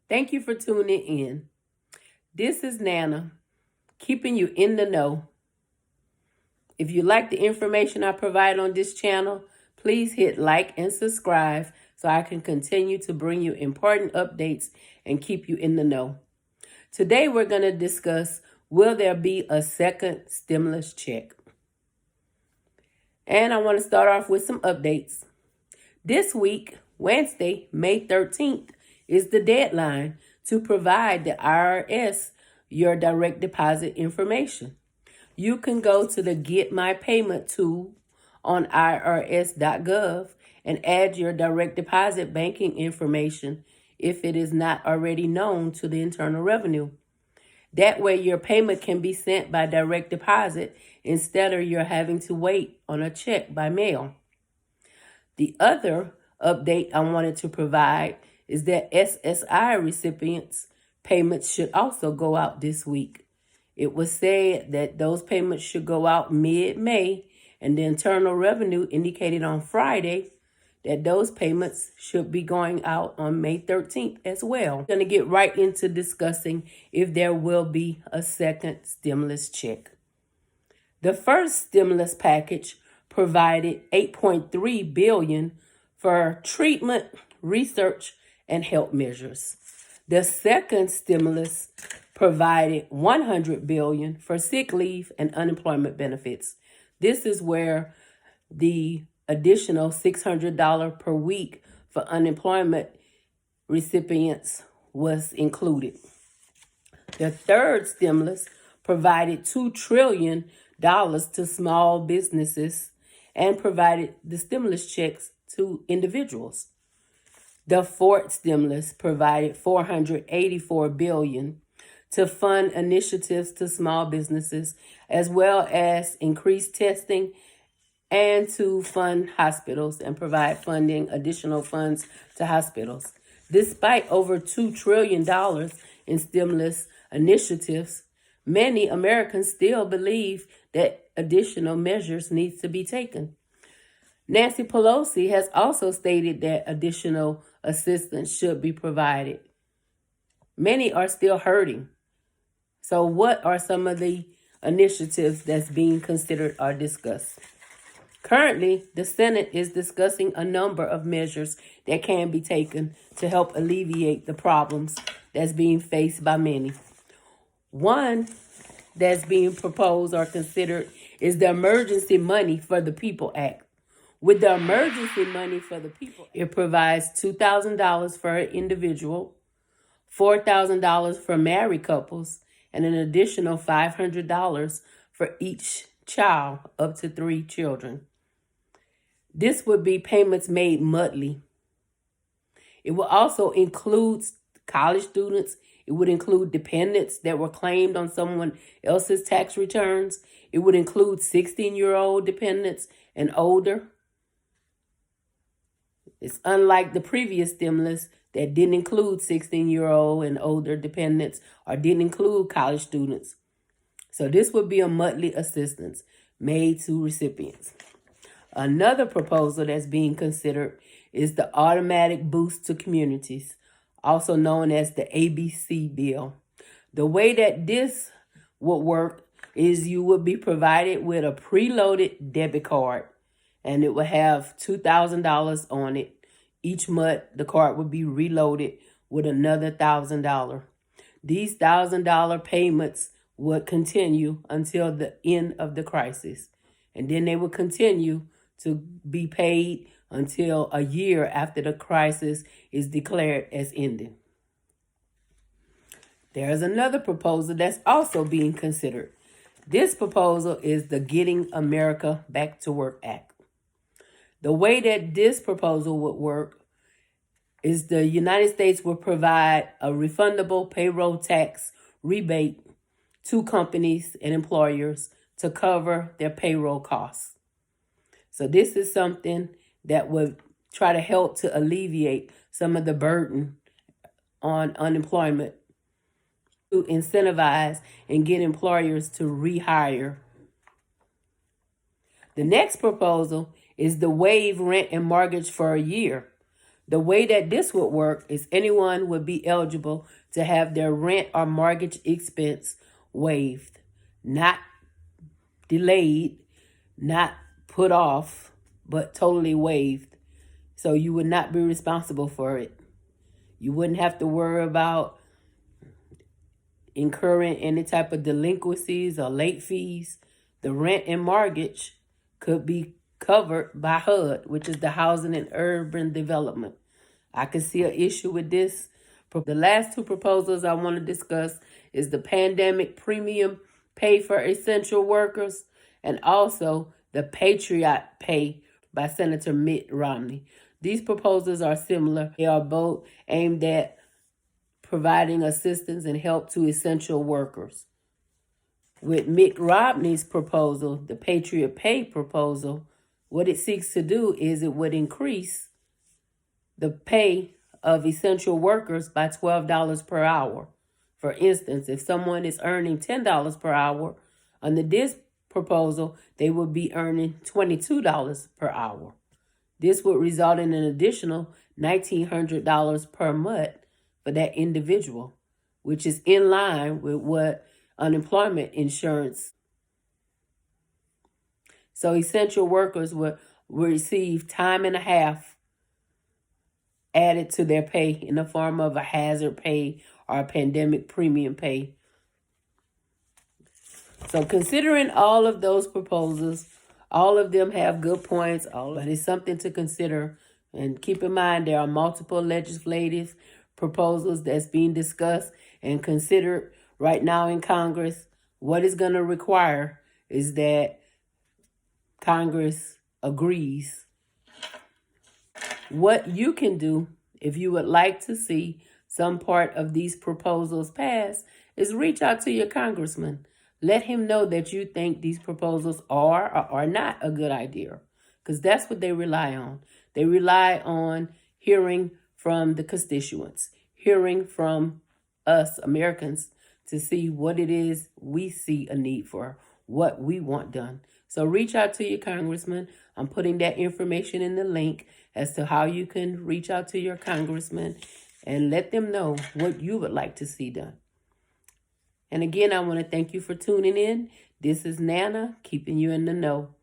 Thank you for tuning in. This is Nana, keeping you in the know. If you like the information I provide on this channel, please hit like and subscribe so I can continue to bring you important updates and keep you in the know. Today we're going to discuss, will there be a second stimulus check? And I want to start off with some updates. This week, Wednesday, May 13th, is the deadline to provide the IRS your direct deposit information. You can go to the Get My Payment tool on IRS.gov and add your direct deposit banking information if it is not already known to the Internal Revenue. That way your payment can be sent by direct deposit instead of you're having to wait on a check by mail. The other update I wanted to provide is that SSI recipients payments should also go out this week. It was said that those payments should go out mid-May, and the Internal Revenue indicated on Friday that those payments should be going out on May 13th as well. I'm going to get right into discussing if there will be a second stimulus check. The first stimulus package provided $8.3 billion for treatment, research, and health measures. The second stimulus provided $100 billion for sick leave and unemployment benefits. This is where the additional $600 per week for unemployment recipients was included. The third stimulus provided $2 trillion to small businesses and provided the stimulus checks to individuals. The fourth stimulus provided $484 billion to fund initiatives to small businesses, as well as increase testing and to fund hospitals and provide additional funds to hospitals. Despite over $2 trillion in stimulus initiatives, many Americans still believe that additional measures need to be taken. Nancy Pelosi has also stated that additional assistance should be provided. Many are still hurting. So what are some of the initiatives that's being considered or discussed? Currently, the Senate is discussing a number of measures that can be taken to help alleviate the problems that's being faced by many. One that's being proposed or considered is the Emergency Money for the People Act. With the Emergency Money for the People, it provides $2,000 for an individual, $4,000 for married couples, and an additional $500 for each child up to 3 children. This would be payments made monthly. It will also include college students. It would include dependents that were claimed on someone else's tax returns. It would include 16-year-old dependents and older. It's unlike the previous stimulus that didn't include 16-year-old and older dependents or didn't include college students. So this would be a monthly assistance made to recipients. Another proposal that's being considered is the Automatic Boost to Communities, also known as the ABC bill. The way that this would work is you would be provided with a preloaded debit card, and it would have $2,000 on it. Each month, the card would be reloaded with another $1,000. These $1,000 payments would continue until the end of the crisis, and then they would continue to be paid until a year after the crisis is declared as ending. There's another proposal that's also being considered. This proposal is the Getting America Back to Work Act. The way that this proposal would work is the United States will provide a refundable payroll tax rebate to companies and employers to cover their payroll costs. So this is something that would try to help to alleviate some of the burden on unemployment, to incentivize and get employers to rehire. The next proposal is the waive rent and mortgage for a year. The way that this would work is anyone would be eligible to have their rent or mortgage expense waived, not delayed, not put off, but totally waived. So you would not be responsible for it. You wouldn't have to worry about incurring any type of delinquencies or late fees. The rent and mortgage could be covered by HUD, which is the Housing and Urban Development. I can see an issue with this. The last two proposals I want to discuss is the pandemic premium pay for essential workers and also the Patriot Pay by Senator Mitt Romney. These proposals are similar. They are both aimed at providing assistance and help to essential workers. With Mitt Romney's proposal, the Patriot Pay proposal, what it seeks to do is it would increase the pay of essential workers by $12 per hour. For instance, if someone is earning $10 per hour, under this proposal, they would be earning $22 per hour. This would result in an additional $1,900 per month for that individual, which is in line with what unemployment insurance. So essential workers will receive time and a half added to their pay in the form of a hazard pay or a pandemic premium pay. So considering all of those proposals, all of them have good points, but it's something to consider. And keep in mind, there are multiple legislative proposals that's being discussed and considered right now in Congress. What it's going to require is that Congress agrees. What you can do if you would like to see some part of these proposals pass is reach out to your congressman. Let him know that you think these proposals are or are not a good idea, because that's what they rely on. They rely on hearing from the constituents, hearing from us Americans to see what it is we see a need for, what we want done. So reach out to your congressman. I'm putting that information in the link as to how you can reach out to your congressman and let them know what you would like to see done. And again, I want to thank you for tuning in. This is Nana, keeping you in the know.